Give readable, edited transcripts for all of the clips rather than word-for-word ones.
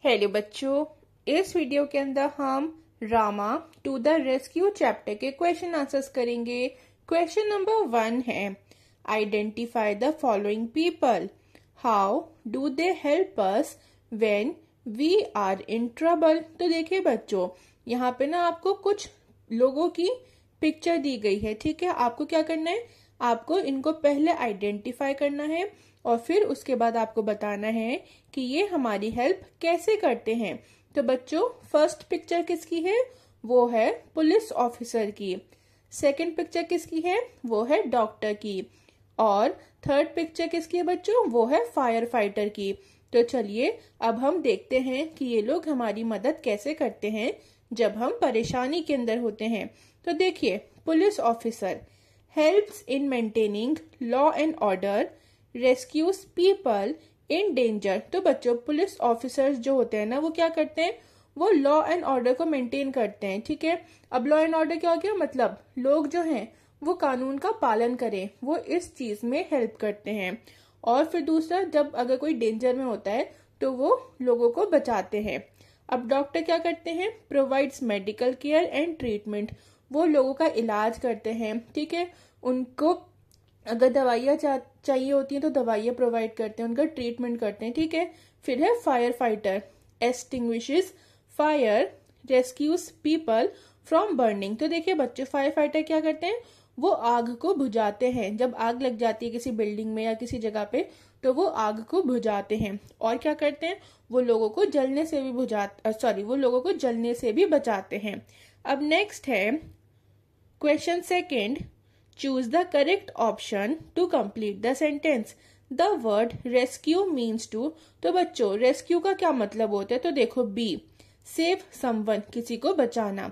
Hello बच्चों, इस video के अंदर हम Rama to the rescue chapter के क्वेश्चन आंसर्स करेंगे। क्वेश्चन नंबर 1 है, identify the following people, how do they help us when we are in trouble. तो देखिए बच्चों, यहाँ पे ना आपको कुछ लोगों की पिक्चर दी गई है। ठीक है, आपको क्या करना है, आपको इनको पहले आइडेंटिफाई करना है और फिर उसके बाद आपको बताना है कि ये हमारी हेल्प कैसे करते हैं। तो बच्चों, फर्स्ट पिक्चर किसकी है, वो है पुलिस ऑफिसर की। सेकंड पिक्चर किसकी है, वो है डॉक्टर की। और थर्ड पिक्चर किसकी है बच्चों, वो है फायर फाइटर की। तो चलिए अब हम देखते हैं कि ये लोग हमारी मदद कैसे करते हैं जब हम परेशानी के अंदर होते हैं। तो देखिए, police officer helps in maintaining law and order, rescues people in danger. तो बच्चों, पुलिस ऑफिसर्स जो होते हैं ना, वो क्या करते हैं, वो लॉ एंड ऑर्डर को मेंटेन करते हैं। ठीक है, अब लॉ एंड ऑर्डर क्या हो गया, मतलब लोग जो हैं वो कानून का पालन करें, वो इस चीज में हेल्प करते हैं। और फिर दूसरा, जब अगर कोई डेंजर में होता है तो वो लोगों को बचाते हैं। अब डॉक्टर क्या करते हैं, provides medical care and treatment, वो लोगों का इलाज करते हैं। ठीक है, उनको अगर दवाइयाँ चाहिए होती हैं तो दवाइयाँ प्रोवाइड करते हैं, उनका ट्रीटमेंट करते हैं। ठीक है, फिर है fire fighter, extinguishes fire, rescues people from burning. तो देखिए बच्चे, फायर फाइटर क्या करते हैं, वो आग को बुझाते हैं। जब आग लग जाती है किसी बिल्डिंग में या किसी जगह पे, तो वो आग को बुझाते हैं। और क्या करते हैं, वो लोगों को जलने से भी वो लोगों को जलने से भी बचाते हैं। अब नेक्स्ट है question second, choose the correct option to complete the sentence. The word rescue means to। तो बच्चों, rescue का क्या मतलब होता है, तो देखो बी, save someone, किसी को बचाना।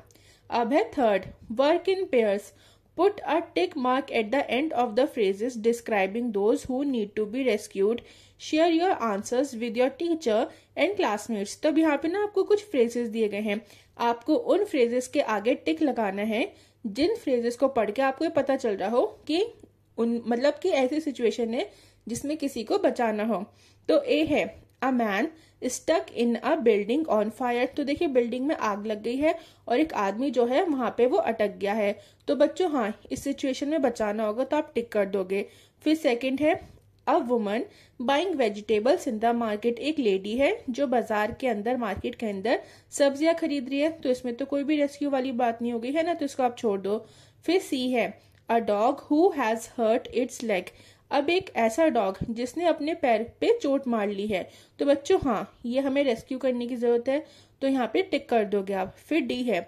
अब है third, work in pairs, put a tick mark at the end of the phrases describing those who need to be rescued, share your answers with your teacher and classmates। तब यहाँ पे ना आपको कुछ phrases दिए गए हैं, आपको उन phrases के आगे टिक लगाना है जिन फ्रेजेस को पढ़ के आपको ये पता चल रहा हो कि मतलब कि ऐसी सिचुएशन है जिसमें किसी को बचाना हो। तो ए है, a man stuck in a building on fire. तो देखिए, बिल्डिंग में आग लग गई है और एक आदमी जो है वहां पे वो अटक गया है। तो बच्चों हाँ, इस सिचुएशन में बचाना होगा तो आप टिक कर दोगे। फिर सेकंड है, a woman buying vegetables in the market. एक लेडी है जो बाजार के अंदर, मार्केट के अंदर सब्जियां खरीद रही है। तो इसमें तो कोई भी रेस्क्यू वाली बात नहीं होगी, है ना, तो इसको आप छोड़ दो। फिर सी है, a dog who has hurt its leg. अब एक ऐसा डॉग जिसने अपने पैर पे चोट मार ली है। तो बच्चों हाँ, ये हमें रेस्क्यू करने की जरूरत है, तो यहाँ पे टिक कर दोगे आप। फिर डी है,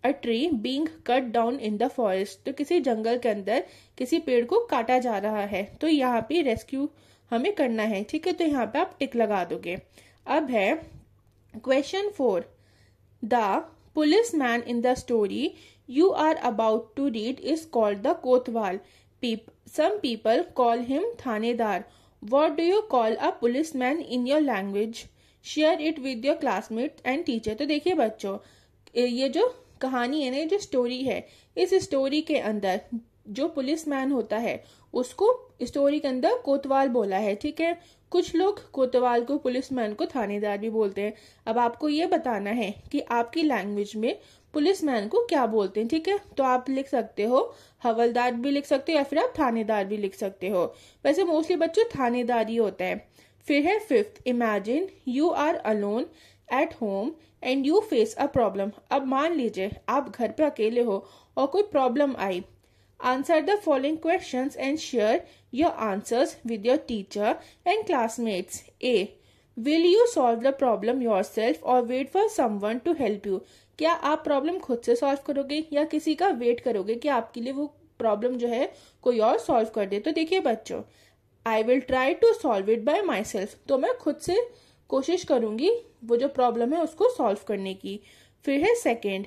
a tree being cut down in the forest. तो किसी जंगल के अंदर किसी पेड़ को काटा जा रहा है, तो यहाँ पे रेस्क्यू हमें करना है। ठीक है, तो यहाँ पे आप टिक लगा दोगे। अब है question 4, the police man in the story you are about to read is called the kotwal. Some people call him thanedar. What do you call a police man in your language, share it with your classmate and teacher. तो देखिए बच्चों, ये जो कहानी है ना, जो story है, इस स्टोरी के अंदर जो पुलिस मैन होता है उसको स्टोरी के अंदर कोतवाल बोला है। ठीक है, कुछ लोग कोतवाल को, पुलिस मैन को थानेदार भी बोलते हैं। अब आपको ये बताना है कि आपकी लैंग्वेज में पुलिस मैन को क्या बोलते हैं। ठीक है, तो आप लिख सकते हो हवलदार भी लिख सकते हो या फिर आप थानेदार भी लिख सकते हो। वैसे मोस्टली बच्चों थानेदार ही होता है। फिर है fifth, imagine you are alone at home and you face a problem. अब मान लीजिए आप घर पे अकेले हो और कोई प्रॉब्लम आई। Answer the following questions and share your answers with your teacher and classmates. A, will you solve the problem yourself और wait for someone to help you. क्या आप प्रॉब्लम खुद से सॉल्व करोगे या किसी का वेट करोगे कि आपके लिए वो प्रॉब्लम जो है कोई और सॉल्व कर दे। तो देखिए बच्चों, I will try to solve it by myself. तो मैं खुद से कोशिश करूंगी वो जो प्रॉब्लम है उसको सॉल्व करने की। फिर है सेकेंड,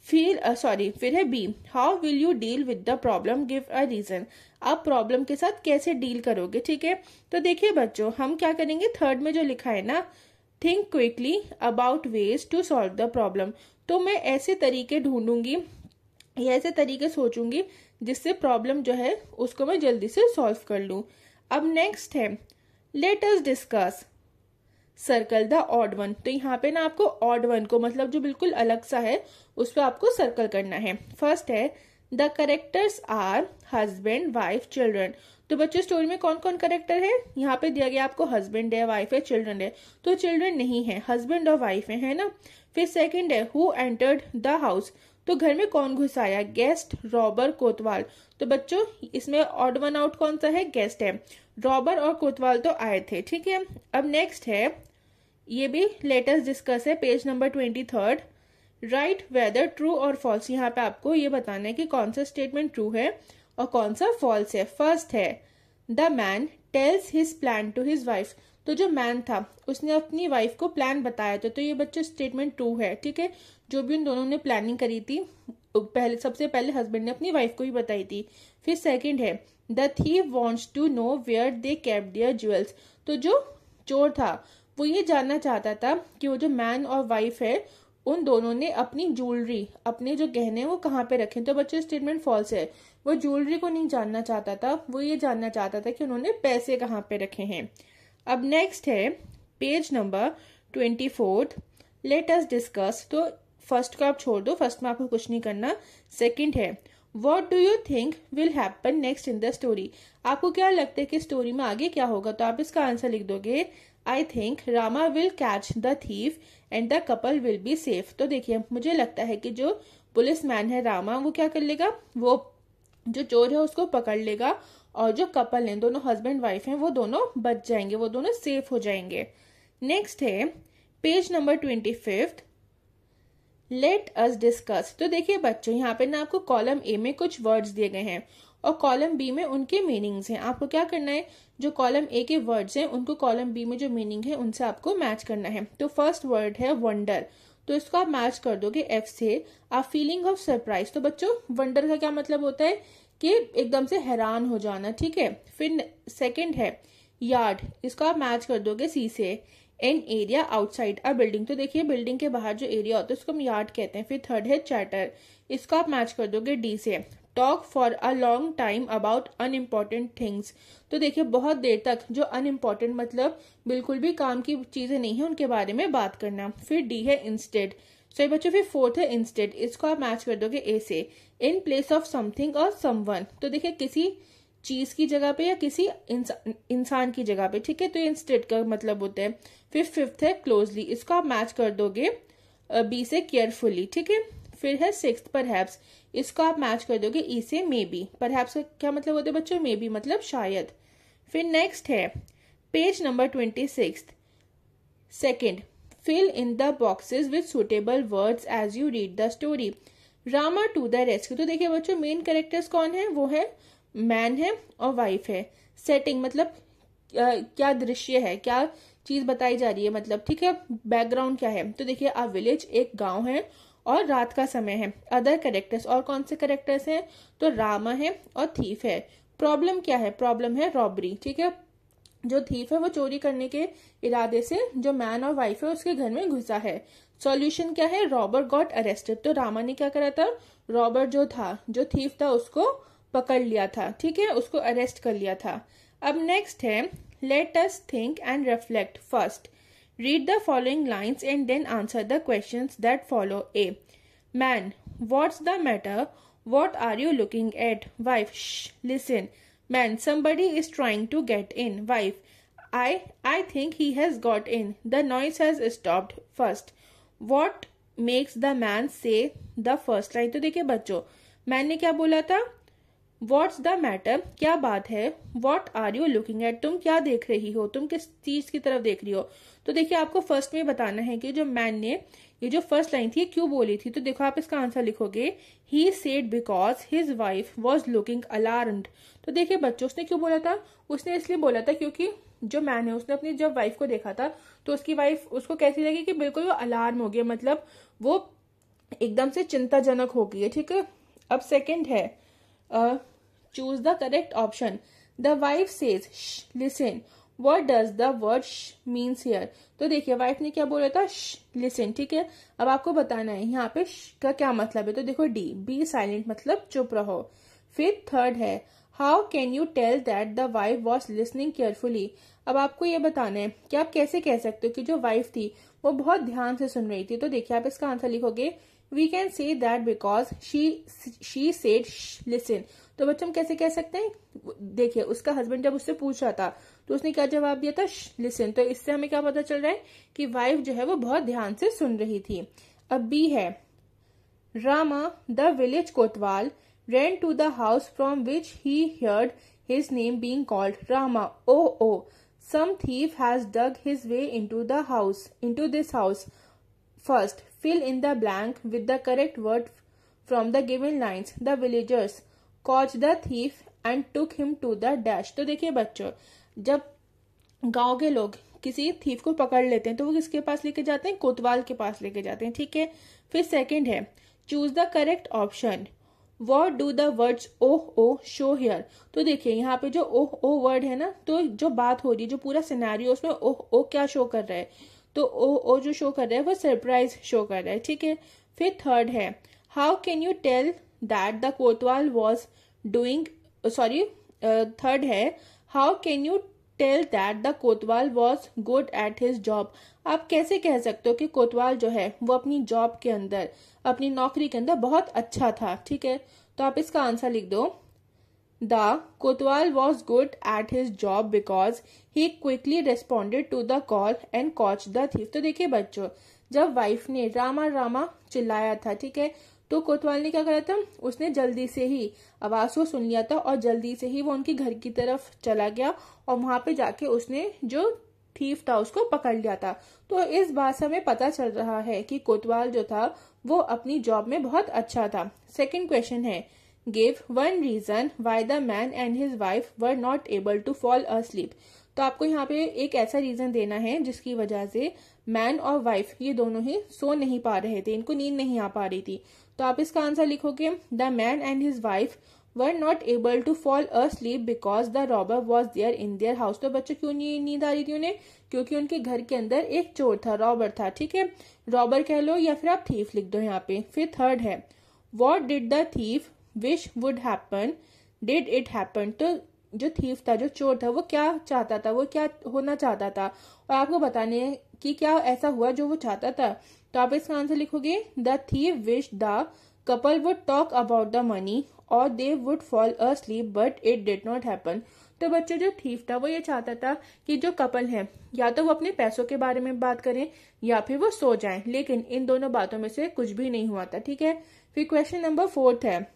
फिर है B, how will you deal with the problem, give a reason. आप प्रॉब्लम के साथ कैसे डील करोगे। ठीक है, तो देखिए बच्चों, हम क्या करेंगे, थर्ड में जो लिखा है ना, think quickly about ways to solve the problem. तो मैं ऐसे तरीके ढूंढूंगी या ऐसे तरीके सोचूंगी जिससे प्रॉब्लम जो है उसको मैं जल्दी से सॉल्व कर लूं। अब नेक्स्ट है, let us discuss circle the odd one. तो यहाँ पे ना आपको ऑड वन को, मतलब जो बिल्कुल अलग सा है, उस पर आपको सर्कल करना है। फर्स्ट है the characters are husband, wife, children. तो बच्चों स्टोरी में कौन कौन करेक्टर है? यहाँ पे दिया गया आपको हस्बैंड है, वाइफ है, चिल्ड्रन है। तो चिल्ड्रन नहीं है, हस्बैंड और वाइफ है ना। फिर सेकंड है हु एंटर्ड द हाउस। तो घर में कौन घुस आया? गेस्ट, रॉबर, कोतवाल। तो बच्चों इसमें ऑड वन आउट कौन सा है? गेस्ट है। रॉबर और कोतवाल तो आए थे, ठीक है। अब नेक्स्ट है, ये भी लेटेस्ट डिस्कस है, page number 23। Right weather true और फॉल्स। यहाँ पे आपको ये बताना है कि कौन सा स्टेटमेंट ट्रू है और कौन सा फॉल्स है। फर्स्ट है the man tells his plan to his wife. तो जो मैन था उसने अपनी वाइफ को प्लान बताया था, तो ये बच्चे स्टेटमेंट ट्रू है, ठीक है। जो भी उन दोनों ने प्लानिंग करी थी, पहले सबसे पहले हस्बैंड ने अपनी वाइफ को ही बताई थी। फिर सेकंड है the thief wants to know where they kept their jewels. तो जो चोर था वो ये जानना चाहता था कि वो जो मैन और वाइफ है उन दोनों ने अपनी ज्वेलरी, अपने जो गहने वो कहाँ पे रखे। तो बच्चे स्टेटमेंट फॉल्स है। वो ज्वेलरी को नहीं जानना चाहता था, वो ये जानना चाहता था कि उन्होंने पैसे कहाँ पे रखे हैं। अब नेक्स्ट है page number 24। Let us discuss. तो फर्स्ट को आप छोड़ दो, फर्स्ट में आपको कुछ नहीं करना। सेकंड है what do you think will happen next in the story. आपको क्या लगता है कि स्टोरी में आगे क्या होगा? तो आप इसका आंसर लिख दोगे I think Rama will catch the thief and the couple will be safe. तो देखिए मुझे लगता है कि जो पुलिस मैन है रामा, वो क्या कर लेगा, वो जो चोर है उसको पकड़ लेगा, और जो कपल है, दोनों हस्बैंड वाइफ हैं, वो दोनों बच जाएंगे, वो दोनों सेफ हो जाएंगे। नेक्स्ट है page number 25। Let us discuss. तो देखिए बच्चों यहाँ पे ना आपको कॉलम ए में कुछ वर्ड्स दिए गए हैं और कॉलम बी में उनके मीनिंग्स हैं। आपको क्या करना है, जो कॉलम ए के वर्ड्स हैं उनको कॉलम बी में जो मीनिंग है उनसे आपको मैच करना है। तो फर्स्ट वर्ड है वंडर, तो इसको आप मैच कर दोगे एफ से। आ फीलिंग ऑफ सरप्राइज। तो बच्चों वंडर का क्या मतलब होता है कि एकदम से हैरान हो जाना, ठीक है। फिर सेकंड है यार्ड, इसको आप मैच कर दोगे सी से। An area outside a building. तो देखिए बिल्डिंग के बाहर जो एरिया होता है उसको हम यार्ड कहते हैं। फिर थर्ड है चैटर, इसको आप मैच कर दोगे डी से। Talk for a long time about unimportant things. तो देखिए बहुत देर तक, जो अनइम्पॉर्टेंट मतलब बिल्कुल भी काम की चीजें नहीं है, उनके बारे में बात करना। फिर डी है इंस्टेड। सही बच्चों। फिर फोर्थ है इंस्टेड, इसको आप मैच कर दोगे ए से। इन प्लेस ऑफ समथिंग और समवन। तो देखिए किसी चीज की जगह पे या किसी इंसान की जगह पे, ठीक है। तो इंस्टेड का मतलब होता है। फिर फिफ्थ है क्लोजली, इसको आप मैच कर दोगे बी से केयरफुली, ठीक है। फिर है सिक्स्थ परहैप्स, इसको आप मैच कर दोगे ई से मे बी। परहैप्स का क्या मतलब होता है बच्चों? मे बी मतलब शायद। फिर नेक्स्ट है page number 26। Second, fill in the boxes with suitable words as you read the story. Rama to the rescue. तो देखिए बच्चों मेन कैरेक्टर्स कौन है? वो है मैन है और वाइफ है। सेटिंग मतलब क्या दृश्य है, क्या चीज बताई जा रही है, मतलब ठीक है। बैकग्राउंड क्या है? तो देखिए अ विलेज, एक गांव है और रात का समय है। अदर कैरेक्टर्स, और कौन से कैरेक्टर्स हैं? तो रामा है और थीफ है। प्रॉब्लम क्या है? प्रॉब्लम है रॉबरी, ठीक है। जो थीफ है वो चोरी करने के इरादे से जो मैन और वाइफ है उसके घर में घुसा है। सॉल्यूशन क्या है? Robber got arrested. तो रामा ने क्या करा था? रॉबर जो था, जो थीफ था, उसको पकड़ लिया था, ठीक है, उसको अरेस्ट कर लिया था। अब नेक्स्ट है let us think and reflect. First, read the following lines and then answer the questions that follow. A. Man, what's the matter? What are you looking at? Wife, shh, listen. Man, somebody is trying to get in. Wife, I think he has got in. The noise has stopped. First, what makes the man say the first line? तो देखिए बच्चों, man ने क्या बोला था? What's the matter? क्या बात है? What are you looking at? तुम क्या देख रही हो? तुम किस चीज की तरफ देख रही हो? तो देखिए आपको फर्स्ट में बताना है कि जो मैन ने ये जो फर्स्ट लाइन थी क्यों बोली थी। तो देखो आप इसका आंसर लिखोगे he said because his wife was looking alarmed। तो देखिए बच्चों उसने क्यों बोला था? उसने इसलिए बोला था क्योंकि जो मैन है उसने अपनी जब वाइफ को देखा था तो उसकी वाइफ उसको कैसी लगी कि बिल्कुल वो अलार्म हो गया, मतलब वो एकदम से चिंताजनक हो गई है, ठीक है। अब सेकेंड है choose the correct option. The wife says listen. What does the word sh means here? तो देखिए वाइफ ने क्या बोला था? लिसन, ठीक है। अब आपको बताना है यहाँ पे का क्या मतलब है। तो देखो डी, बी साइलेंट मतलब चुप रहो। फिर थर्ड है how can you tell that the wife was listening carefully. अब आपको ये बताना है कि आप कैसे कह सकते हो कि जो वाइफ थी वो बहुत ध्यान से सुन रही थी। तो देखिए आप इसका आंसर लिखोगे, we can say that because she said listen. तो बच्चों हम कैसे कह सकते हैं, देखिए उसका हस्बैंड जब उससे पूछ रहा था तो उसने क्या जवाब दिया था, लिसन। तो इससे हमें क्या पता चल रहा है कि वाइफ जो है वो बहुत ध्यान से सुन रही थी। अब बी है, Rama the village Kotwal ran to the house from which he heard his name being called. Rama, oh, some thief has dug his way into this house. First, fill in the blank with the correct word from the given lines. The villagers caught the thief and took him to the dash. तो देखिए बच्चों, जब गांव के लोग किसी thief को पकड़ लेते हैं तो वो किसके पास लेके जाते हैं, कोतवाल के पास लेके जाते हैं। ठीक है, फिर सेकंड है, choose the correct option. What do the words oh show here? तो देखिए यहाँ पे जो oh वर्ड है ना, तो जो बात हो रही है, जो पूरा सिनेरियो उसमें oh क्या शो कर रहा है, तो oh जो शो कर रहा है वो सरप्राइज शो कर रहा है। ठीक है, फिर थर्ड है, how can you tell that the kotwal was doing, third है, how can you tell that the kotwal was good at his job. आप कैसे कह सकते हो कि कोतवाल जो है वो अपनी जॉब के अंदर, अपनी नौकरी के अंदर बहुत अच्छा था। ठीक है, तो आप इसका आंसर लिख दो, the kotwal was good at his job because he quickly responded to the call and caught the thief. तो देखिए बच्चों, जब वाइफ ने रामा रामा चिल्लाया था, ठीक है, तो कोतवाल ने क्या करा था, उसने जल्दी से ही आवाज को सुन लिया था और जल्दी से ही वो उनके घर की तरफ चला गया और वहां पे जाके उसने जो थीफ था उसको पकड़ लिया था। तो इस बात से हमें पता चल रहा है कि कोतवाल जो था वो अपनी जॉब में बहुत अच्छा था। सेकंड क्वेश्चन है, give one reason why the man and his wife were not able to fall asleep. तो आपको यहाँ पे एक ऐसा रीजन देना है जिसकी वजह से मैन और वाइफ ये दोनों ही सो नहीं पा रहे थे, इनको नींद नहीं आ पा रही थी। तो आप इसका आंसर लिखोगे, the man and his wife were not able to fall asleep because the robber was there in their house. तो बच्चों क्यों नींद आ रही थी उन्हें, क्योंकि उनके घर के अंदर एक चोर था, रॉबर था। ठीक है, रॉबर कह लो या फिर आप थीफ लिख दो यहाँ पे। फिर थर्ड है, what did the thief wish would happen, did it happen. तो जो थीफ था, जो चोर था, वो क्या चाहता था, वो क्या होना चाहता था, और आपको बताने है कि क्या ऐसा हुआ जो वो चाहता था। तो आप इसका आंसर लिखोगे, the thief wish the couple would talk about the money और they would fall asleep but it did not happen. तो बच्चों जो थीफ था वो ये चाहता था कि जो कपल है या तो वो अपने पैसों के बारे में बात करें या फिर वो सो जाएं, लेकिन इन दोनों बातों में से कुछ भी नहीं हुआ था। ठीक है, फिर क्वेश्चन नंबर फोर्थ है,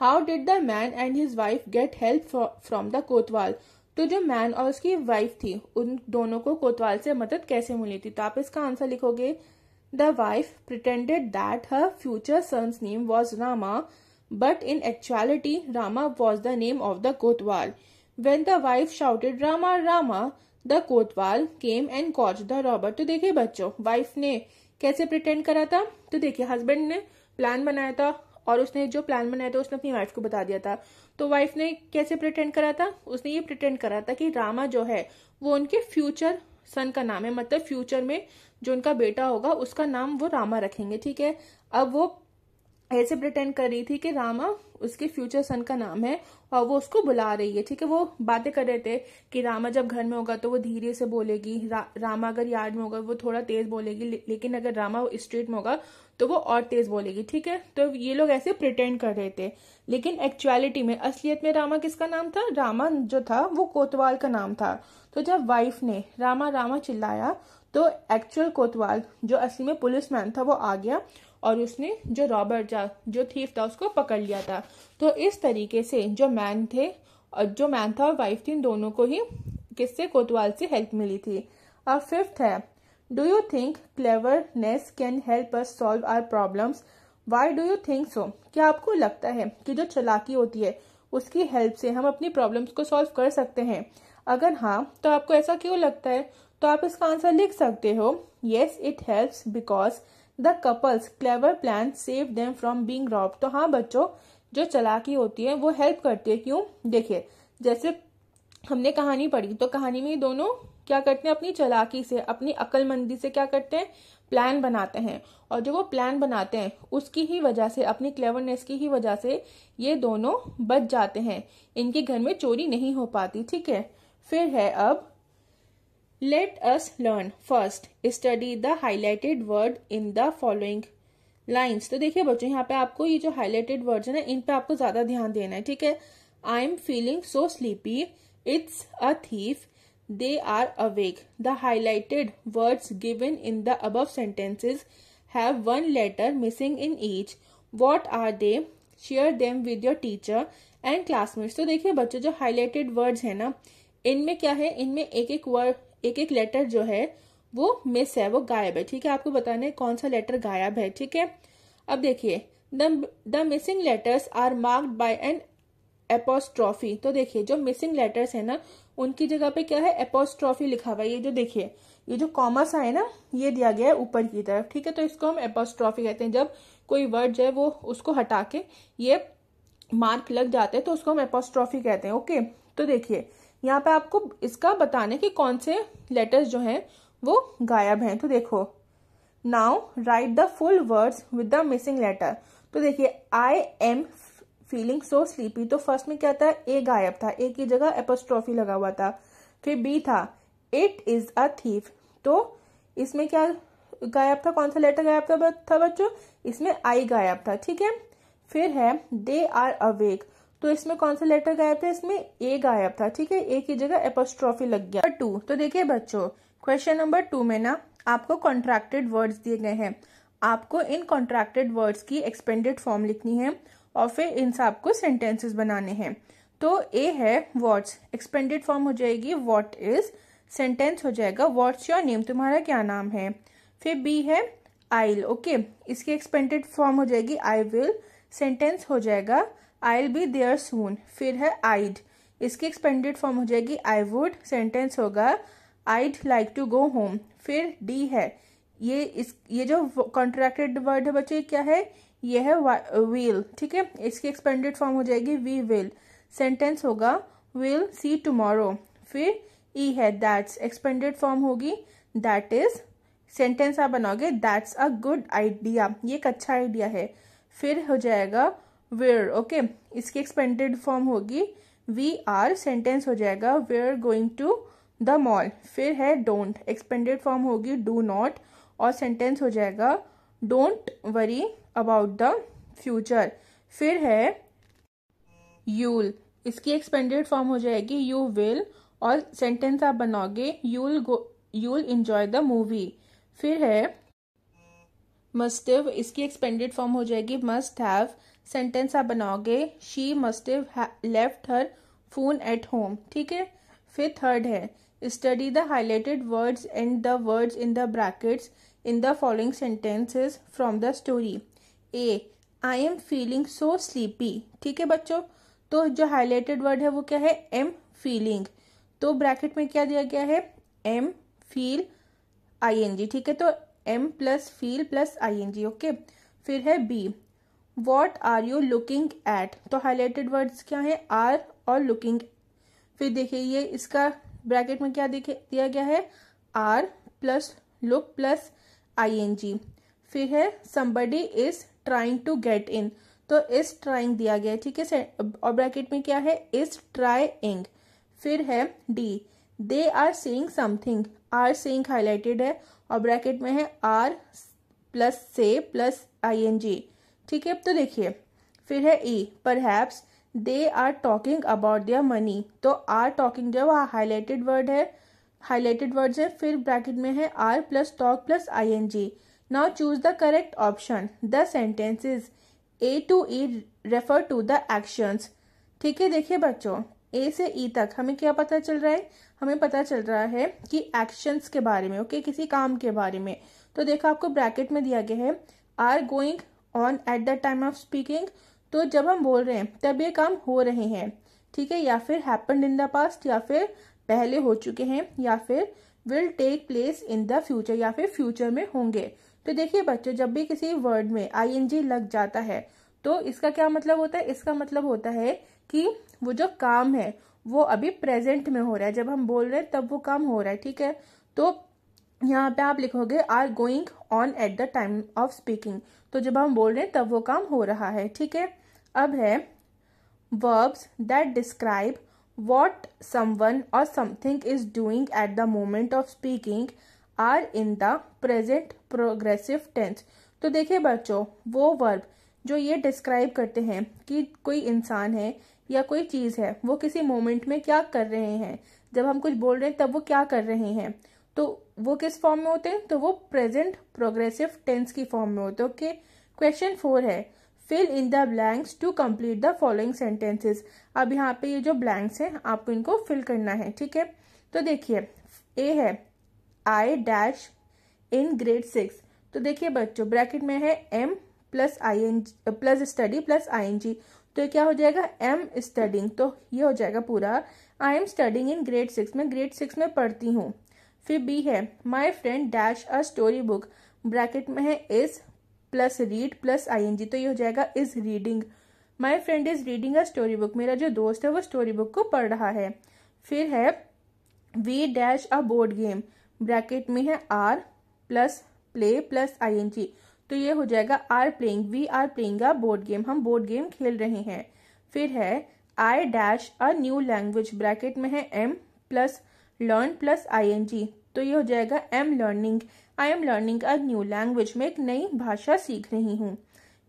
how did the man and his wife get help from the कोतवाल। तो जो मैन और उसकी वाइफ थी उन दोनों को कोतवाल से मदद कैसे मिली थी। तो आप इसका आंसर लिखोगे, the wife pretended that her future son's name was Rama but in actuality Rama was the name of the Kotwal. When the wife shouted Rama Rama, the Kotwal came and caught the robber. तो देखिए बच्चों, wife ने कैसे pretend करा था। तो देखिए husband ने प्लान बनाया था और उसने जो प्लान बनाया था उसने अपनी वाइफ को बता दिया था। तो वाइफ ने कैसे प्रिटेंड करा था, उसने ये प्रिटेंड करा था कि रामा जो है वो उनके फ्यूचर सन का नाम है, मतलब फ्यूचर में जो उनका बेटा होगा उसका नाम वो रामा रखेंगे। ठीक है, अब वो ऐसे प्रिटेंड कर रही थी कि रामा उसके फ्यूचर सन का नाम है और वो उसको बुला रही है। ठीक है, वो बातें कर रहे थे कि रामा जब घर में होगा तो वो धीरे से बोलेगी, रामा अगर यार्ड में होगा वो थोड़ा तेज बोलेगी, लेकिन अगर रामा स्ट्रीट में होगा तो वो और तेज बोलेगी। ठीक है, तो ये लोग ऐसे प्रिटेंड कर रहे थे, लेकिन एक्चुअलिटी में असलियत में रामा किसका नाम था, रामा जो था वो कोतवाल का नाम था। तो जब वाइफ ने रामा रामा चिल्लाया तो एक्चुअल कोतवाल जो असली में पुलिसमैन था वो आ गया और उसने जो रॉबर जो थीफ था उसको पकड़ लिया था। तो इस तरीके से जो मैन था और वाइफ थी, इन दोनों को ही किससे, कोतवाल से हेल्प मिली थी। अब फिफ्थ है, do you think cleverness can help us solve our problems, why do you think so. क्या आपको लगता है कि जो चालाकी होती है उसकी हेल्प से हम अपनी प्रॉब्लम्स को सॉल्व कर सकते हैं, अगर हाँ तो आपको ऐसा क्यों लगता है। तो आप इसका आंसर लिख सकते हो, yes it helps because the couples clever plan save them from being robbed. तो हाँ बच्चों, जो चालाकी होती है वो हेल्प करती है। क्यों, देखिए जैसे हमने कहानी पढ़ी तो कहानी में दोनों क्या करते हैं, अपनी चालाकी से, अपनी अक्लमंदी से क्या करते हैं, प्लान बनाते हैं, और जो वो प्लान बनाते हैं उसकी ही वजह से, अपनी क्लेवरनेस की ही वजह से ये दोनों बच जाते हैं, इनके घर में चोरी नहीं हो पाती। ठीक है, फिर है अब let us learn first study the highlighted word in the following lines. तो देखिए बच्चों, यहाँ पे आपको ये जो हाईलाइटेड वर्ड्स है ना, इन पे आपको ज्यादा ध्यान देना है, ठीक है। आई am feeling so sleepy, it's a thief, they are awake. The highlighted words given in the above sentences have one letter missing in each. What are they? Share them with your teacher and classmates. तो देखिए बच्चों, जो highlighted words है ना, इनमें क्या है, इनमें एक एक वर्ड, एक एक लेटर जो है वो मिस है, वो गायब है, ठीक है। आपको बताना है कौन सा लेटर गायब है, ठीक है। अब देखिए, the missing letters are marked by an apostrophe. तो देखिए, जो मिसिंग लेटर्स है ना, उनकी जगह पे क्या है, एपोस्ट्रॉफी लिखा हुआ है। ये जो देखिए, ये जो कॉमा सा है ना, ये दिया गया है ऊपर की तरफ, ठीक है। तो इसको हम एपोस्ट्रॉफी कहते हैं। जब कोई वर्ड जो है वो उसको हटा के ये मार्क लग जाते हैं तो उसको हम एपोस्ट्रॉफी कहते हैं, ओके। तो देखिए, यहाँ पे आपको इसका बताने कि कौन से लेटर्स जो हैं वो गायब हैं। तो देखो, now write the full words with the missing letter. तो देखिए, I am feeling so sleepy, तो फर्स्ट में क्या था, ए गायब था, ए की जगह एपोस्ट्रॉफी लगा हुआ था। फिर बी था, इट इज अ थीफ, तो इसमें क्या गायब था, कौन सा लेटर गायब था बच्चों, इसमें आई गायब था, ठीक है। फिर है दे आर अवेक, तो इसमें कौन सा लेटर गायब था, इसमें ए गायब था, ठीक है। ए की जगह एपोस्ट्रॉफी लग गया। 2, तो देखिए बच्चों, क्वेश्चन नंबर 2 में ना आपको कॉन्ट्रैक्टेड वर्ड्स दिए गए हैं। आपको इन कॉन्ट्रैक्टेड वर्ड्स की एक्सपेंडेड फॉर्म लिखनी है और फिर इन सब को सेंटेंसेस बनाने हैं। तो ए है व्हाट्स, एक्सपेंडेड फॉर्म हो जाएगी व्हाट इज, सेंटेंस हो जाएगा व्हाट्स योर नेम, तुम्हारा क्या नाम है। फिर बी है आइल, ओके, इसकी एक्सपेंडेड फॉर्म हो जाएगी आई विल, सेंटेंस हो जाएगा आई विल बी देयर सून। फिर है आइड, इसकी एक्सपेंडेड फॉर्म हो जाएगी आई वुड, सेंटेंस होगा I'd like to go home. फिर डी है, ये जो कॉन्ट्रैक्टेड वर्ड है बच्चे, क्या है, ये है विल, ठीक है। इसकी एक्सपेंडेड फॉर्म हो जाएगी वी विल, सेंटेंस होगा विल सी टुमारो। फिर ई है दैट्स, एक्सपेंडेड फॉर्म होगी दैट इज, सेंटेंस आप बनाओगे दैट्स अ गुड आइडिया, ये एक अच्छा आइडिया है। फिर हो जाएगा वेयर, ओके, इसकी एक्सपेंडेड फॉर्म होगी वी आर, सेंटेंस हो जाएगा we are going to the mall. फिर है डोंट, एक्सपेंडेड फॉर्म होगी डू नॉट और सेंटेंस हो जाएगा don't worry about the future. फिर है यूल, इसकी एक्सपेंडेड फॉर्म हो जाएगी यू विल और सेंटेंस आप बनाओगे यूल एंजॉय द मूवी। फिर है मस्ट हैव, इसकी एक्सपेंडेड फॉर्म हो जाएगी मस्ट हैव, सेंटेंस आप बनाओगे she must have left her phone at home, ठीक है। फिर थर्ड है study the highlighted words and the words in the brackets in the following sentences from the story. A, I am feeling so sleepy, ठीक है बच्चों। तो जो highlighted word है वो क्या है, एम फीलिंग, तो ब्रैकेट में क्या दिया गया है, एम फील आईएनजी, ठीक है। तो am plus feel plus ING, okay. फिर है B, what are you looking at, तो हाईलाइटेड वर्ड्स क्या है, आर और लुकिंग। फिर देखिए, ये इसका ब्रैकेट में क्या दिया गया है, are plus look plus ING. फिर है somebody is trying to get in, तो इज ट्राइंग दिया गया है, ठीक है, और ब्रैकेट में क्या है, इज ट्राइंग। फिर है D, they are saying something, are saying highlighted है और ब्रैकेट में है are plus say plus ING, ठीक है। तो देखिए, फिर है E, perhaps they are talking about their money, तो आर टॉकिंग जो है हाईलाइटेड वर्ड है, हाईलाइटेड वर्ड्स है। फिर ब्रैकेट में है are plus talk plus ING. Now choose the correct option, the sentences A to E refer to the actions, ठीक है। देखिए बच्चों, ए से ई तक हमें क्या पता चल रहा है, हमें पता चल रहा है कि एक्शंस के बारे में, ओके, किसी काम के बारे में। तो देखो, आपको ब्रैकेट में दिया गया है are going on at the time of speaking, तो जब हम बोल रहे हैं तब ये काम हो रहे हैं, ठीक है, या फिर हैपेंड इन द पास्ट, या फिर पहले हो चुके हैं, या फिर will take place in the future, या फिर फ्यूचर में होंगे। तो देखिए बच्चों, जब भी किसी वर्ड में आईएनजी लग जाता है तो इसका क्या मतलब होता है, इसका मतलब होता है कि वो जो काम है वो अभी प्रेजेंट में हो रहा है, जब हम बोल रहे हैं तब वो काम हो रहा है, ठीक है। तो यहाँ पे आप लिखोगे are going on at the time of speaking, तो जब हम बोल रहे हैं तब वो काम हो रहा है, ठीक है। अब है verbs that describe what someone or something is doing at the moment of speaking are in the present progressive tense। तो देखिए बच्चों, वो वर्ब जो ये डिस्क्राइब करते हैं कि कोई इंसान है या कोई चीज़ है, वो किसी मोमेंट में क्या कर रहे हैं, जब हम कुछ बोल रहे हैं तब वो क्या कर रहे हैं, तो वो किस फॉर्म में होते हैं, तो वो प्रेजेंट प्रोग्रेसिव टेंस की फॉर्म में होते हैं। ओके, क्वेश्चन 4 है fill in the blanks to complete the following sentences. अब यहाँ पे ये जो ब्लैंक्स हैं आपको इनको फिल करना है, ठीक है। तो देखिए ए है आई डैश इन ग्रेड 6। तो देखिए बच्चों, ब्रैकेट में है am plus I N plus study plus I N G, तो क्या हो जाएगा एम स्टडिंग, तो ये हो जाएगा पूरा I am studying in grade 6, मैं ग्रेड 6 में पढ़ती हूँ। फिर बी है my friend dash a story book, bracket में है is plus read plus I N G, तो ये हो जाएगा is reading. My friend is reading a story book, मेरा जो दोस्त है वो स्टोरी बुक को पढ़ रहा है। फिर है we dash a board game, bracket में है are plus play plus I N G, तो ये हो जाएगा are playing, we are playing a board game, हम बोर्ड गेम खेल रहे हैं। फिर है I dash a new language, bracket में है am plus learn plus I N G, तो ये हो जाएगा am learning, I am learning a new language, मैं एक नई भाषा सीख रही हूँ।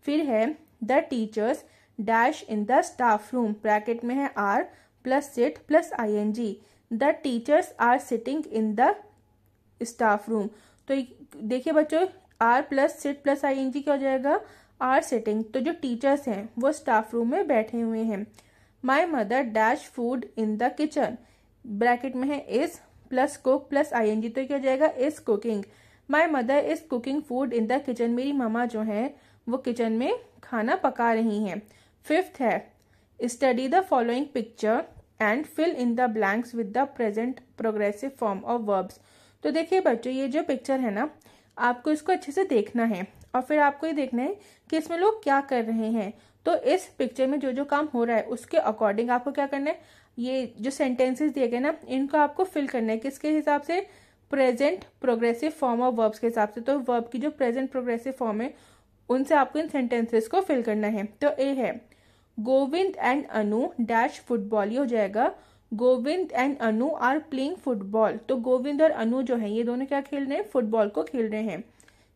फिर है the teachers dash in the staff room, bracket में है are plus sit plus I N G, the teachers are sitting in the staff room, तो देखिए बच्चों are plus sit plus I N G क्या हो जाएगा आर सिटिंग, तो जो टीचर्स हैं वो स्टाफ रूम में बैठे हुए हैं। My mother dash food in the kitchen, bracket में है is plus cook plus I N G, तो क्या हो जाएगा is cooking, my mother is cooking food in the kitchen, मेरी ममा जो है वो किचन में खाना पका रही हैं। फिफ्थ है study the following picture and fill in the blanks with the present progressive form of verbs. तो देखिए बच्चों, ये जो पिक्चर है ना, आपको इसको अच्छे से देखना है और फिर आपको ये देखना है कि इसमें लोग क्या कर रहे हैं। तो इस पिक्चर में जो जो काम हो रहा है उसके अकॉर्डिंग आपको क्या करना है, ये जो सेंटेंसेस दिए गए ना इनको आपको फिल करना है, किसके हिसाब से, present progressive form of verbs के हिसाब से। तो वर्ब की जो प्रेजेंट प्रोग्रेसिव फॉर्म है उनसे आपको इन सेंटेंसेस को फिल करना है। तो ए है Govind and Anu dash football, ये हो जाएगा Govind and Anu are playing football, तो गोविंद और अनु जो है ये दोनों क्या खेल रहे हैं, फुटबॉल को खेल रहे हैं।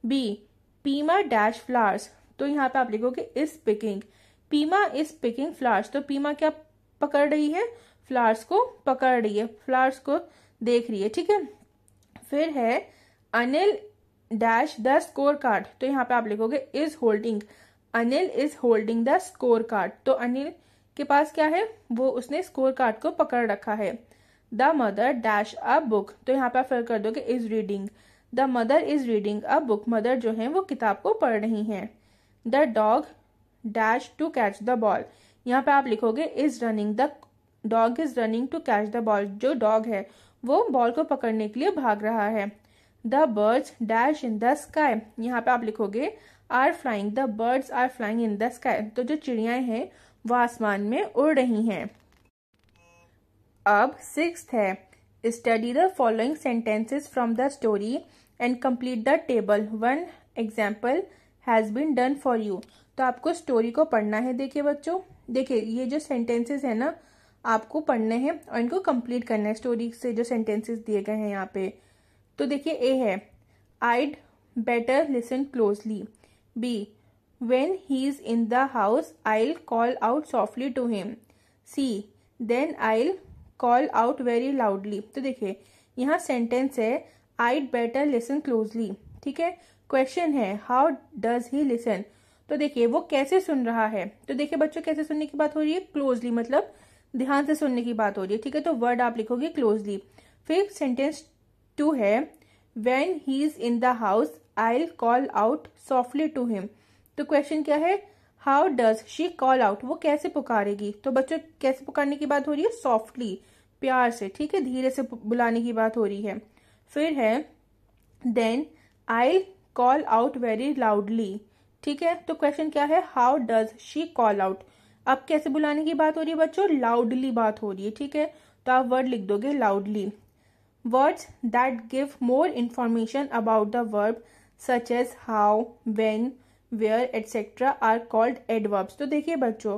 बी पीमा डैश फ्लावर्स, तो यहाँ पे आप लिखोगे is picking, Pima is picking flowers, तो पीमा क्या पकड़ रही है, फ्लावर्स को पकड़ रही है, फ्लावर्स को देख रही है, ठीक है। फिर है Anil dash the score card, तो यहाँ पे आप लिखोगे is holding, Anil is holding the score card, तो अनिल के पास क्या है, वो उसने स्कोर कार्ड को पकड़ रखा है। The mother dash a book, तो यहाँ पे आप फिल कर दोगे is reading, the mother is reading a book, mother जो है वो किताब को पढ़ रही हैं। The dog dash to catch the ball, यहाँ पे आप लिखोगे is running, the dog is running to catch the ball, जो डॉग है वो बॉल को पकड़ने के लिए भाग रहा है। The birds dash in the sky, यहाँ पे आप लिखोगे are flying, the birds are flying in the sky, तो जो चिड़ियाएं हैं वो आसमान में उड़ रही हैं। अब सिक्स्थ है study the following sentences from the story and complete the table, one example has been done for you, तो आपको स्टोरी को पढ़ना है। देखिए बच्चों, देखिए ये जो सेंटेंसेस है ना आपको पढ़ने हैं और इनको कंप्लीट करना है स्टोरी से जो सेंटेंसेस दिए गए हैं यहाँ पे। तो देखिए ए है I'd better listen closely, B when he is in the house I'll call out softly to him, C then I'll call out very loudly। तो देखिए यहाँ सेंटेंस है I'd better listen closely, ठीक है। क्वेश्चन है how does he listen, तो देखिए वो कैसे सुन रहा है, तो देखिए बच्चों कैसे सुनने की बात हो रही है, क्लोजली मतलब ध्यान से सुनने की बात हो रही है, ठीक है। तो वर्ड आप लिखोगे क्लोजली। फिर सेंटेंस 2 है when he is in the house I'll call out softly to him, तो क्वेश्चन क्या है how does she call out, वो कैसे पुकारेगी, तो बच्चों कैसे पुकारने की बात हो रही है, सॉफ्टली, प्यार से, ठीक है, धीरे से बुलाने की बात हो रही है। फिर है then I call out very loudly, ठीक है। तो क्वेश्चन क्या है how does she call out, अब कैसे बुलाने की बात हो रही है बच्चों, लाउडली बात हो रही है, ठीक है। तो आप वर्ड लिख दोगे loudly. Words that give more information about the verb such as how, when, where etcetera are called adverbs, तो देखिए बच्चों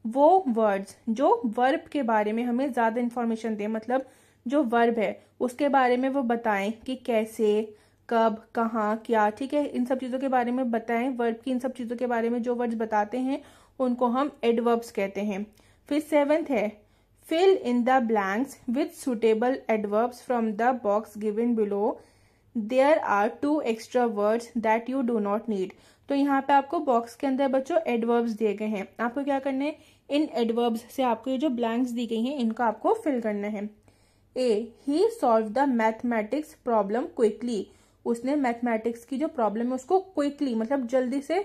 वो वर्ड्स जो वर्ब के बारे में हमें ज्यादा इंफॉर्मेशन दे, मतलब जो वर्ब है उसके बारे में वो बताएं कि कैसे, कब, कहाँ, क्या, ठीक है, इन सब चीजों के बारे में बताएं। वर्ब की इन सब चीजों के बारे में जो वर्ड्स बताते हैं उनको हम एडवर्ब्स कहते हैं। फिर 7th है fill in the blanks with suitable adverbs from the box given below. There are 2 extra words that you do not need. तो यहाँ पे आपको बॉक्स के अंदर बच्चों एडवर्ब्स दिए गए हैं, आपको क्या करना है, इन एडवर्ब्स से आपको ये जो ब्लैंक्स दी गई हैं इनको आपको फिल करना है। A, he solve the mathematics problem quickly. उसने मैथमेटिक्स की जो प्रॉब्लम है उसको क्विकली मतलब जल्दी से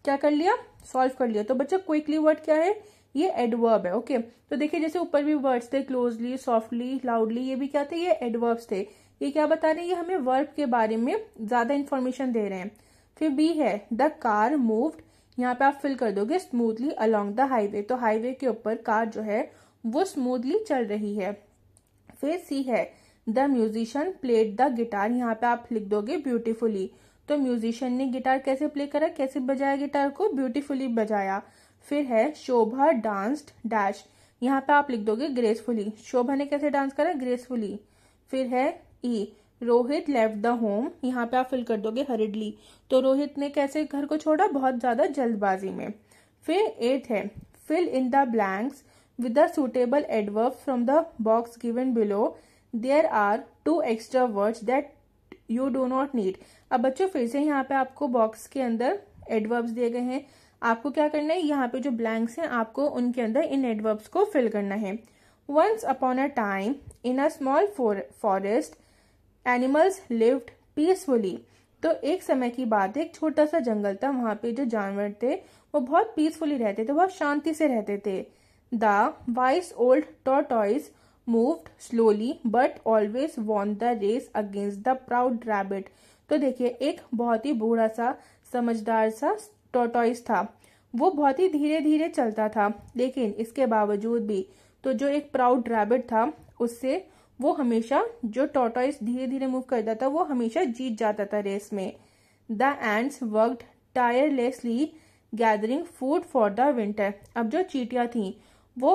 क्या कर लिया, सॉल्व कर लिया। तो बच्चों क्विकली वर्ड क्या है, ये एडवर्ब है। ओके, तो देखिए जैसे ऊपर भी वर्ड्स थे, क्लोजली, सॉफ्टली, लाउडली, ये भी क्या थे, ये एडवर्ब्स थे। ये क्या बता रहे हैं, ये हमें वर्ब के बारे में ज्यादा इंफॉर्मेशन दे रहे हैं। फिर बी है द कार मूव्ड, यहाँ पे आप फिल कर दोगे स्मूथली अलोंग द हाईवे। तो हाईवे के ऊपर कार जो है वो स्मूथली चल रही है। फिर सी है the musician played the guitar, यहाँ पे आप लिख दोगे ब्यूटीफुली। तो म्यूजिशियन ने गिटार कैसे प्ले करा, कैसे बजाया गिटार को, ब्यूटीफुली बजाया। फिर है शोभा डांस्ड डैश, यहाँ पे आप लिख दोगे ग्रेसफुली। शोभा ने कैसे डांस करा, ग्रेसफुली। फिर है ई रोहित लेफ्ट द होम, यहाँ पे आप फिल कर दोगे हरिडली। तो रोहित ने कैसे घर को छोड़ा, बहुत ज्यादा जल्दबाजी में। फिर 8th है fill in the blanks with the suitable adverb from the box given below. There are 2 extra words that you do not need. अब बच्चों फिर से यहाँ पे आपको बॉक्स के अंदर एडवर्ब्स दिए गए हैं, आपको क्या करना है, यहाँ पे जो ब्लैंक्स हैं आपको उनके अंदर इन एडवर्ब्स को फिल करना है। Once upon a time in a small forest animals lived peacefully. तो एक समय की बात है, एक छोटा सा जंगल था, वहां पे जो जानवर थे वो बहुत पीसफुली रहते थे, बहुत शांति से रहते थे। The wise old tortoise moved slowly but always won the race against the proud rabbit. तो देखिए एक बहुत ही बूढ़ा सा समझदार सा टॉर्टॉइस था, वो बहुत ही धीरे धीरे चलता था, लेकिन इसके बावजूद भी तो जो एक प्राउड रैबिट था उससे वो हमेशा, जो टॉर्टॉइस धीरे धीरे मूव करता था वो हमेशा जीत जाता था रेस में। The ends worked tirelessly gathering food for the winter. अब जो चींटियां थी वो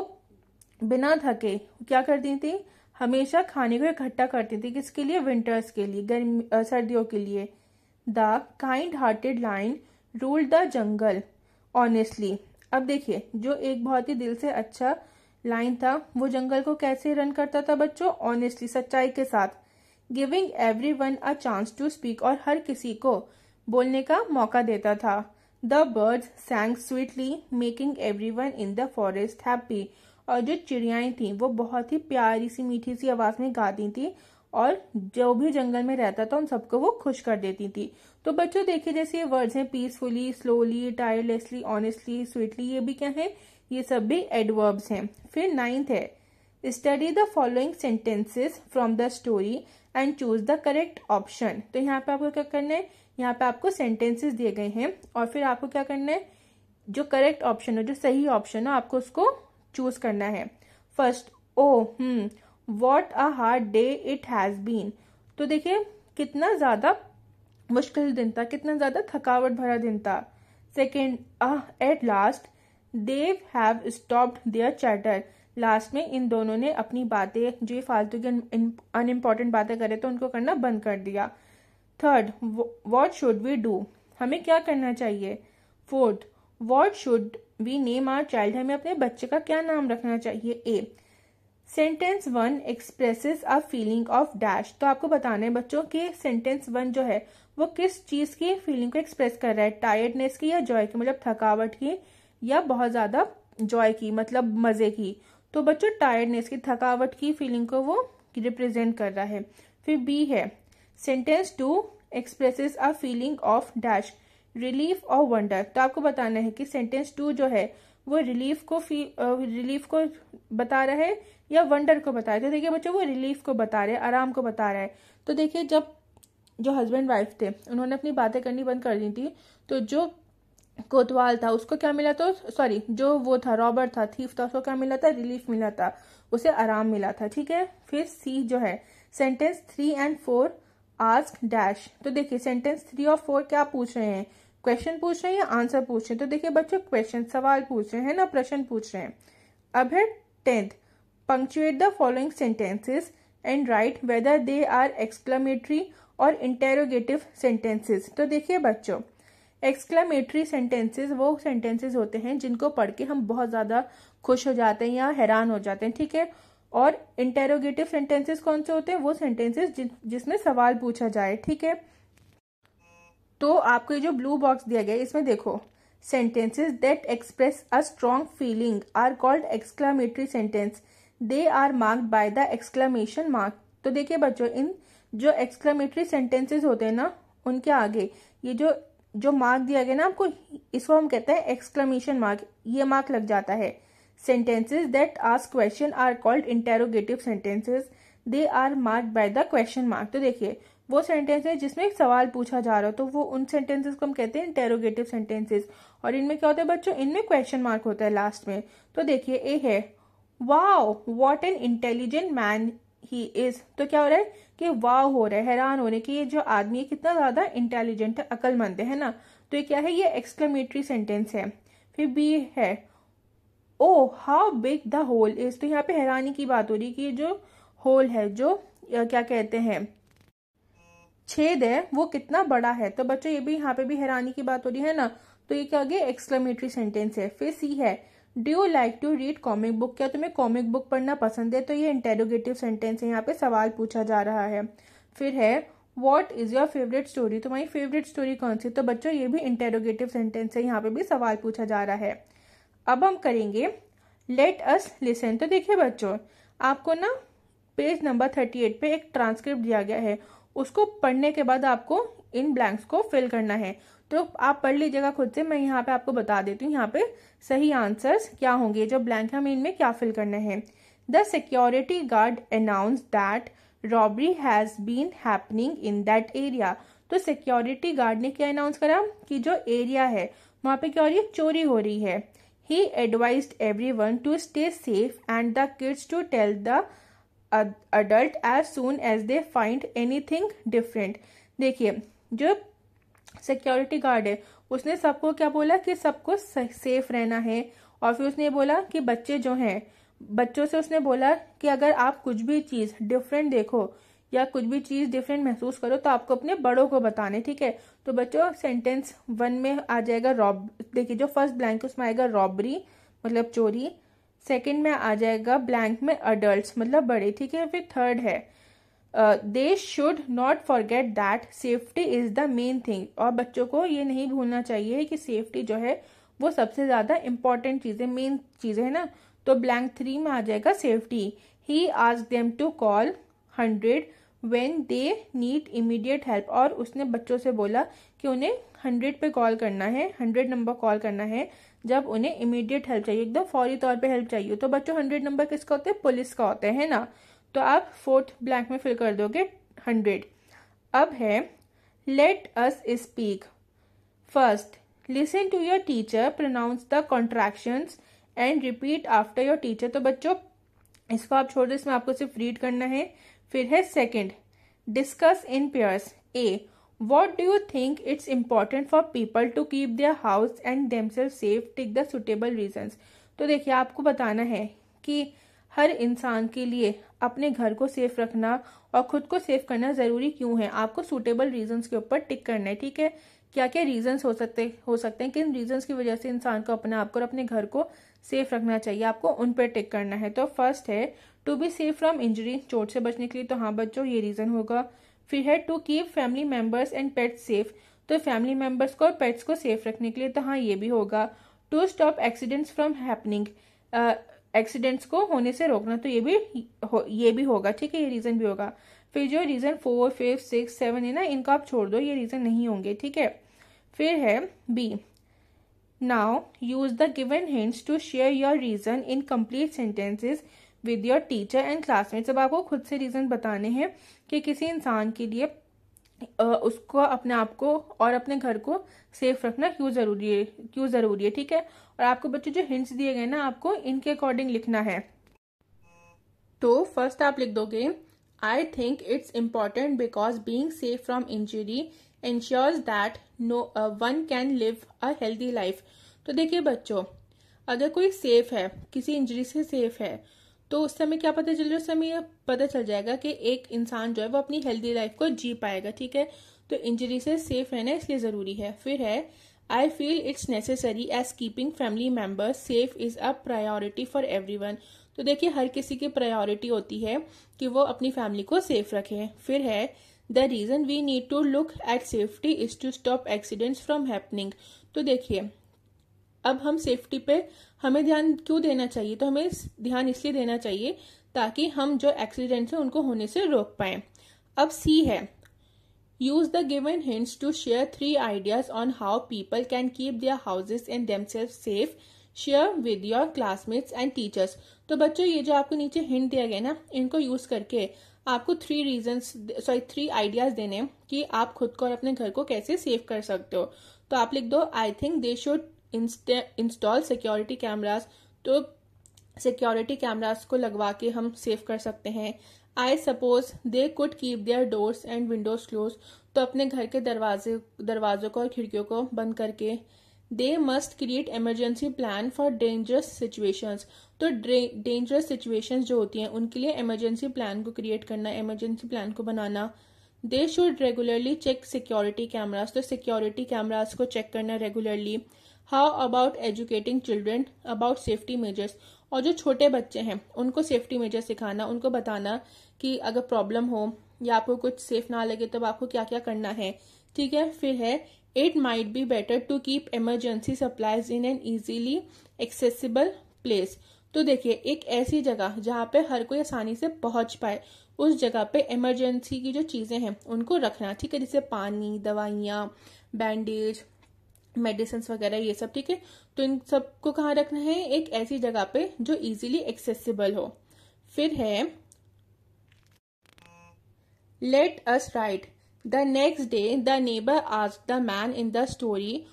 बिना थके क्या करती थी, हमेशा खाने को इकट्ठा करती थी, किसके लिए, विंटर्स के लिए, गर्मी सर्दियों के लिए। The kind hearted line ruled the jungle honestly. अब देखिए जो एक बहुत ही दिल से अच्छा लाइन था वो जंगल को कैसे रन करता था बच्चों, ऑनेस्टली, सच्चाई के साथ। Giving everyone a chance to speak, और हर किसी को बोलने का मौका देता था। The birds sang sweetly making everyone in the forest happy। और जो चिड़ियाएं थी वो बहुत ही प्यारी सी मीठी सी आवाज में गाती थी और जो भी जंगल में रहता था उन सबको वो खुश कर देती थी। तो बच्चों देखिए जैसे ये वर्ड्स हैं peacefully, slowly, tirelessly, honestly, sweetly, ये भी क्या है, ये सब भी एडवर्ब्स हैं। फिर 9th है study the following sentences from the story and choose the correct option. तो यहाँ पे आपको क्या करना है, यहाँ पे आपको सेंटेंसेस दिए गए हैं और फिर आपको क्या करना है, जो करेक्ट ऑप्शन है, जो सही ऑप्शन है, आपको उसको चूज करना है। First, what a hard day it has been. तो देखिए कितना ज्यादा मुश्किल दिन था, कितना ज्यादा थकावट भरा दिन था। Second, at last they have stopped their chatter. Last में इन दोनों ने अपनी बातें, जो फालतू की अनइम्पॉर्टेंट बातें करे तो उनको करना बंद कर दिया। Third, what should we do, हमें क्या करना चाहिए। Fourth, what should we name our child, हमें अपने बच्चे का क्या नाम रखना चाहिए। A, sentence 1 expresses a feeling of dash. तो आपको बताना है बच्चों कि सेंटेंस 1 जो है वो किस चीज की फीलिंग को एक्सप्रेस कर रहा है, टायर्डनेस की या जॉय की, मतलब थकावट की, या बहुत ज्यादा जॉय की मतलब मजे की। तो बच्चों टायर्डनेस की, थकावट की फीलिंग को वो रिप्रेजेंट कर रहा है। फिर बी है sentence 2 expresses a feeling of dash, relief और वंडर। तो आपको बताना है कि सेंटेंस 2 जो है वो रिलीफ को बता रहा है या वंडर को बता रहा है। तो देखिए बच्चों वो रिलीफ को बता रहे हैं, आराम को बता रहा है। तो देखिए जब जो हस्बैंड वाइफ थे उन्होंने अपनी बातें करनी बंद कर दी थी, तो जो कोतवाल था उसको क्या मिला, तो सॉरी जो वो था रॉबर था, थीफ था, उसको क्या मिला था, रिलीफ मिला था, उसे आराम मिला था। ठीक है। फिर सी जो है सेंटेंस 3 and 4 आस्क डैश। तो देखिए सेंटेंस 3 और 4 क्या पूछ रहे हैं, क्वेश्चन पूछ रहे हैं या आंसर पूछ रहे हैं? तो देखिए बच्चों, क्वेश्चन सवाल पूछ रहे हैं ना, प्रश्न पूछ रहे हैं। अब है 10th, punctuate the following sentences and write whether they are exclamatory or interrogative sentences. तो देखिए बच्चों, एक्सक्लेमेटरी सेंटेंसेस वो सेंटेंसेस होते हैं जिनको पढ़ के हम बहुत ज्यादा खुश हो जाते हैं या हैरान हो जाते हैं, ठीक है। और इंटेरोगेटिव सेंटेंसेस कौन से होते हैं? वो सेंटेंसेस जिसमें सवाल पूछा जाए, ठीक है। तो आपको ये जो ब्लू बॉक्स दिया गया है इसमें देखो, sentences that express a strong feeling are called exclamatory sentence, they are marked by the exclamation mark. तो देखिए बच्चों, इन जो एक्सक्लेमेटरी सेंटेंसेस होते हैं ना, उनके आगे ये जो मार्क दिया गया ना आपको, इसको हम कहते हैं एक्सक्लेमेशन मार्क, ये मार्क लग जाता है। Sentences that ask question are called interrogative sentences, they are marked by the question mark. तो देखिए, वो सेंटेंस है जिसमें एक सवाल पूछा जा रहा हो, तो वो उन सेंटेंसेस को हम कहते हैं इंटेरोगेटिव सेंटेंसेस। और इनमें क्या होता है बच्चों? इनमें क्वेश्चन मार्क होता है लास्ट में। तो देखिए, ए है, wow what an intelligent man he is. तो क्या हो रहा है कि वाव हो रहा है, हैरान हो रहे कि ये जो आदमी है कितना ज्यादा इंटेलिजेंट है, अक्लमंद है ना। तो ये क्या है? ये एक्सक्लेमेटरी सेंटेंस है। फिर बी है, oh how big the hole is. तो यहाँ पे हैरानी की बात हो रही है कि ये जो होल है, जो क्या कहते हैं, छेद है, वो कितना बड़ा है। तो बच्चों ये भी यहाँ पे भी हैरानी की बात हो रही है ना, तो ये क्या हो गया? एक्सक्लेमेटरी सेंटेंस है। फिर सी है, do you like to read comic book. क्या तुम्हें कॉमिक बुक पढ़ना पसंद है? तो ये इंटेरोगेटिव सेंटेंस है, यहाँ पे सवाल पूछा जा रहा है। फिर है, what is your favourite story. तुम्हारी फेवरेट स्टोरी कौन सी? तो बच्चों ये भी इंटेरोगेटिव सेंटेंस है, यहाँ पे भी सवाल पूछा जा रहा है। अब हम करेंगे लेट अस लिसन। तो देखिए बच्चों, आपको ना पेज नंबर 38 पे एक ट्रांसक्रिप्ट दिया गया है, उसको पढ़ने के बाद आपको इन ब्लैंक्स को फिल करना है। तो आप पढ़ लीजिएगा खुद से, मैं यहाँ पे आपको बता देती हूँ यहाँ पे सही आंसर्स क्या होंगे, जो ब्लैंक है हमें इनमें क्या फिल करना है। The security guard announce that robbery has been happening in that area. तो सिक्योरिटी गार्ड ने क्या अनाउंस करा कि जो एरिया है वहां पे क्या हो रही है? चोरी हो रही है। He advised everyone to stay safe and the kids to tell the adult as soon as they find anything different। देखिए, जो सिक्योरिटी गार्ड है उसने सबको क्या बोला कि सबको सेफ रहना है। और फिर उसने बोला कि बच्चे जो हैं, बच्चों से उसने बोला कि अगर आप कुछ भी चीज डिफरेंट देखो या कुछ भी चीज डिफरेंट महसूस करो तो आपको अपने बड़ों को बताने, ठीक है। तो बच्चों सेंटेंस 1 में आ जाएगा रॉब, देखिए जो फर्स्ट ब्लैंक उसमें आएगा रॉबरी मतलब चोरी। सेकंड में आ जाएगा ब्लैंक में अडल्ट्स मतलब बड़े, ठीक है। फिर थर्ड है they should not forget that safety is the main thing. और बच्चों को ये नहीं भूलना चाहिए कि सेफ्टी जो है वो सबसे ज्यादा इंपॉर्टेंट चीज है, मेन चीज है ना। तो ब्लैंक 3 में आ जाएगा safety. He asked them to call 100 when they need immediate help. और उसने बच्चों से बोला कि उन्हें 100 पे कॉल करना है, 100 नंबर कॉल करना है जब उन्हें इमीडिएट हेल्प चाहिए, एकदम फौरी तौर पे हेल्प चाहिए। तो बच्चों 100 नंबर किसका होता है? पुलिस का होता है ना। तो आप फोर्थ ब्लैंक में फिल कर दोगे 100। अब है let us speak. First, listen to your teacher, pronounce the contractions and repeat after your teacher. तो बच्चों इसको आप छोड़ दो, इसमें आपको सिर्फ रीड करना है। फिर है second, discuss in pairs. A, what do you think it's important for people to keep their house and themselves safe? Take the suitable reasons। तो देखिए, आपको बताना है कि हर इंसान के लिए अपने घर को सेफ रखना और खुद को सेफ करना जरूरी क्यों है। आपको सुटेबल रीजंस के ऊपर टिक करना है, ठीक है। क्या क्या रीजंस हो सकते हैं, किन रीजंस की वजह से इंसान को अपने आप को और अपने घर को सेफ रखना चाहिए, आपको उन पर टिक करना है। तो फर्स्ट है to be safe from injury, चोट से बचने के लिए। तो हाँ बच्चों, ये रीजन होगा। फिर है to keep family members and pets safe. तो फैमिली मेंबर्स को और पेट्स को सेफ रखने के लिए। तो हाँ ये भी होगा। To stop accidents from happening, accidents को होने से रोकना। तो ये भी होगा, ठीक है, ये रीजन भी होगा। फिर जो रीजन 4, 5, 6, 7 है ना, इनको आप छोड़ दो, ये रीजन नहीं होंगे, ठीक है। फिर है B, now use the given hints to share your reason in complete sentences with your teacher and classmates. अब आपको खुद से रीजन बताने हैं कि किसी इंसान के लिए उसको अपने आप को और अपने घर को सेफ रखना क्यों जरूरी है, ठीक है। और आपको बच्चे जो हिंट्स दिए गए ना, आपको इनके अकॉर्डिंग लिखना है। तो फर्स्ट आप लिख दोगे I think it's important because being safe from injury ensures that one can live a healthy life. तो देखिए बच्चों, अगर कोई सेफ है, किसी इंजरी से सेफ है, तो उस समय क्या पता चल रहा है, उस समय यह पता चल जाएगा कि एक इंसान जो है वो अपनी हेल्दी लाइफ को जी पाएगा, ठीक है। तो इंजरी से सेफ रहना इसलिए जरूरी है। फिर है I feel it's necessary as keeping family members safe is a priority for everyone. तो देखिए हर किसी की प्रायोरिटी होती है कि वो अपनी फैमिली को सेफ रखे। फिर है the reason we need to look at safety is to stop accidents from happening. तो देखिए अब हम सेफ्टी पे हमें ध्यान क्यों देना चाहिए, तो हमें ध्यान इसलिए देना चाहिए ताकि हम जो एक्सीडेंट्स हैं उनको होने से रोक पाए। अब सी है use the given hints to share 3 ideas on how people can keep their houses and themselves safe, share with your classmates and teachers. तो बच्चों ये जो आपको नीचे हिंट दिया गया ना, इनको यूज करके आपको 3 आइडियाज देने कि आप खुद को और अपने घर को कैसे सेव कर सकते हो। तो आप लिख दो I think they should install security cameras. तो सिक्योरिटी कैमरास को लगवा के हम सेव कर सकते हैं। I suppose they could keep their doors and Windows close. तो अपने घर के दरवाजों को और खिड़कियों को बंद करके। They must create emergency plan for dangerous situations. तो डेंजरस सिचुएशंस जो होती हैं उनके लिए इमरजेंसी प्लान को क्रिएट करना, इमरजेंसी प्लान को बनाना। They should regularly check security cameras. तो सिक्योरिटी कैमरास को चेक करना regularly. How about educating children about safety measures. और जो छोटे बच्चे हैं उनको सेफ्टी मेजर सिखाना, उनको बताना कि अगर प्रॉब्लम हो या आपको कुछ सेफ ना लगे तब आपको क्या क्या करना है, ठीक है। फिर है it might be better to keep emergency supplies in an easily accessible place. तो देखिए एक ऐसी जगह जहाँ पे हर कोई आसानी से पहुंच पाए, उस जगह पे इमरजेंसी की जो चीजें हैं उनको रखना, ठीक है, जैसे पानी, दवाइयाँ, बैंडेज, मेडिसिन वगैरह ये सब, ठीक है। तो इन सबको कहाँ रखना है, एक ऐसी जगह पे जो इजीली एक्सेसिबल हो। फिर है let us right the next day the neighbour asked the man in the story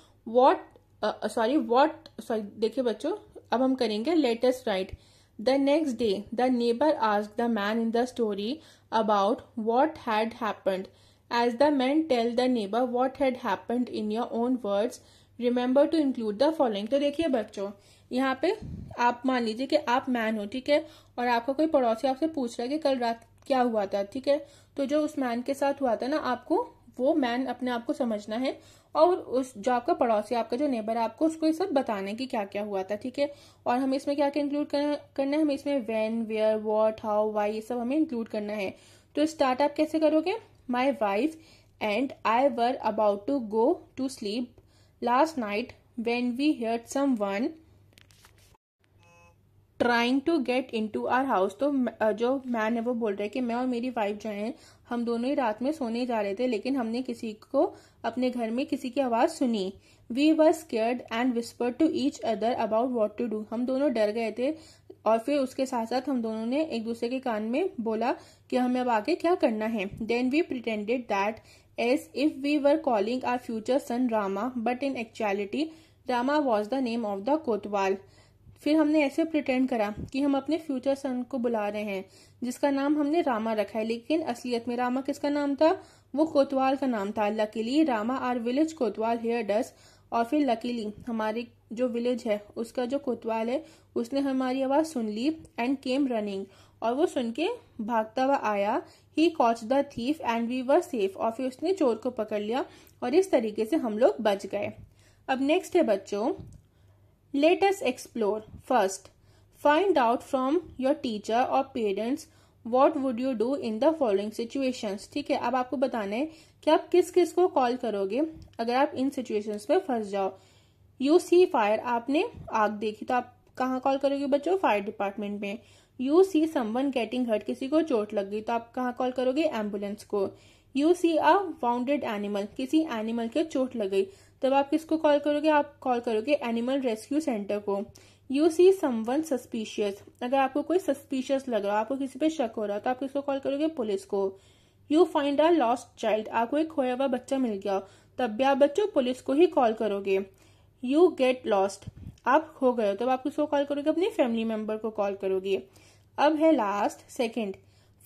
देखिए बच्चों अब हम करेंगे let us right the next day the neighbour asked the man in the story about what had happened. As the men tell the neighbor what had happened in your own words, remember to include the following। तो देखिए बच्चों यहाँ पे आप मान लीजिए कि आप मैन हो, ठीक है, और आपका कोई पड़ोसी आपसे पूछ रहा है कि कल रात क्या हुआ था, ठीक है। तो जो उस मैन के साथ हुआ था ना, आपको वो मैन अपने आप को समझना है और उस जो आपका पड़ोसी, आपका जो नेबर है, आपको उसको ये सब बताना है कि क्या क्या हुआ था, ठीक है। और हमें इसमें क्या क्या इंक्लूड करना है, हमें इसमें when, where, what, how, why, ये सब हमें इंक्लूड करना है। तो स्टार्ट आप कैसे करोगे, My wife and I were about to go to sleep last night when we heard someone trying to get into our house। तो जो मैन है वो बोल रहे हैं कि मैं और मेरी वाइफ जो है हम दोनों ही रात में सोने जा रहे थे, लेकिन हमने किसी को अपने घर में किसी की आवाज सुनी। We were scared and whispered to each other about what to do। हम दोनों डर गए थे और फिर उसके साथ साथ हम दोनों ने एक दूसरे के कान में बोला कि हमें अब आगे क्या करना है। Then we pretended that as if we were calling our future son Rama, but in actuality Rama was the name of the कोतवाल। फिर हमने ऐसे प्रिटेंड करा कि हम अपने फ्यूचर सन को बुला रहे हैं जिसका नाम हमने रामा रखा है, लेकिन असलियत में रामा किसका नाम था, वो कोतवाल का नाम था। Luckily Rama are village Kotwal hair डस। और फिर लकीली हमारी जो विलेज है उसका जो कोतवाल है उसने हमारी आवाज सुन ली एंड केम रनिंग, और वो सुन के भागता हुआ आया। He caught the thief and we were safe. और फिर उसने चोर को पकड़ लिया और इस तरीके से हम लोग बच गए। अब नेक्स्ट है बच्चों Let us explore. First, find out from your teacher or parents what would you do in the following situations। ठीक है, अब आपको बताना है कि आप किस किस को कॉल करोगे अगर आप इन सिचुएशंस में फंस जाओ। यू सी फायर, आपने आग देखी तो आप कहाँ कॉल करोगे बच्चों, फायर डिपार्टमेंट में। You see someone getting hurt, किसी को चोट लग गई तो आप कहाँ कॉल करोगे, एम्बुलेंस को। You see a wounded animal, किसी एनिमल के चोट लग गई तब आप किसको कॉल करोगे, आप कॉल करोगे एनिमल रेस्क्यू सेंटर को। यू सी समवन सस्पिशियस, अगर आपको कोई सस्पिशियस लग रहा, आपको किसी पे शक हो रहा तो आप किसको कॉल करोगे, पुलिस को। You find a lost child, आपको एक खोया हुआ बच्चा मिल गया तब भी आप बच्चों पुलिस को ही कॉल करोगे। यू गेट लॉस्ट, आप खो गए हो तब आप किसको कॉल करोगे, अपने फैमिली मेंबर को कॉल करोगे। अब है last second,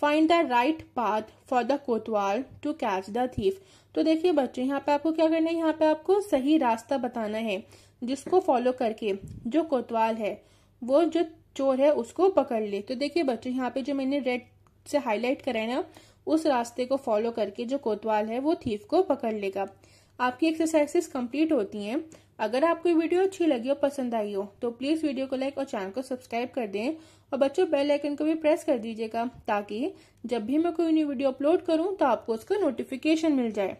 find the right path for the Kotwal to catch the thief. तो देखिए बच्चों, यहाँ पे आपको क्या करना है, यहाँ पे आपको सही रास्ता बताना है जिसको फॉलो करके जो कोतवाल है वो जो चोर है उसको पकड़ ले। तो देखिए बच्चों, यहाँ पे जो मैंने रेड से हाईलाइट करा है ना, उस रास्ते को फॉलो करके जो कोतवाल है वो थीफ को पकड़ लेगा। आपकी एक्सरसाइजेस कंप्लीट होती हैं। अगर आपको वीडियो अच्छी लगी हो, पसंद आई हो, तो प्लीज वीडियो को लाइक और चैनल को सब्सक्राइब कर दें। और बच्चों, बेल आइकन को भी प्रेस कर दीजिएगा ताकि जब भी मैं कोई न्यू वीडियो अपलोड करूं तो आपको उसका नोटिफिकेशन मिल जाए।